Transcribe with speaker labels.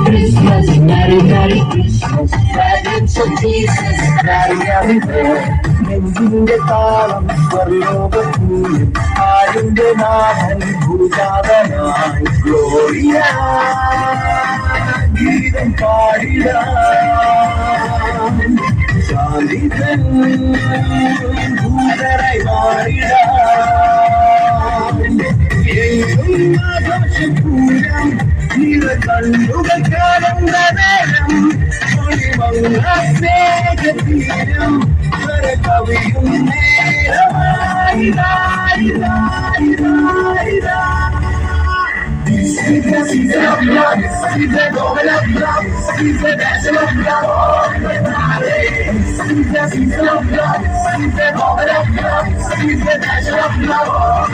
Speaker 1: Christmas, Merry Merry Christmas, presents of Jesus, Merry Merry നെഞ്ചിന്റെ താളം സ്വർലോകപ്പൂവിൽ ആരിന്റെ നാഥൻ ഭൂജാതനായി Gloria ഗീതം പാടിയ ശാന്തിതൻ ഭൂതരായി മാറിയ ആഘോഷപൂരം നിറ കണ്ണുകൾ കാണുന്ന നേരം സ്നേഹതീരം കവിയും നേരമായി It's the season of love, it's the moment of love, it's the passion of love. It's the season of love, it's the moment of love, it's the passion of love.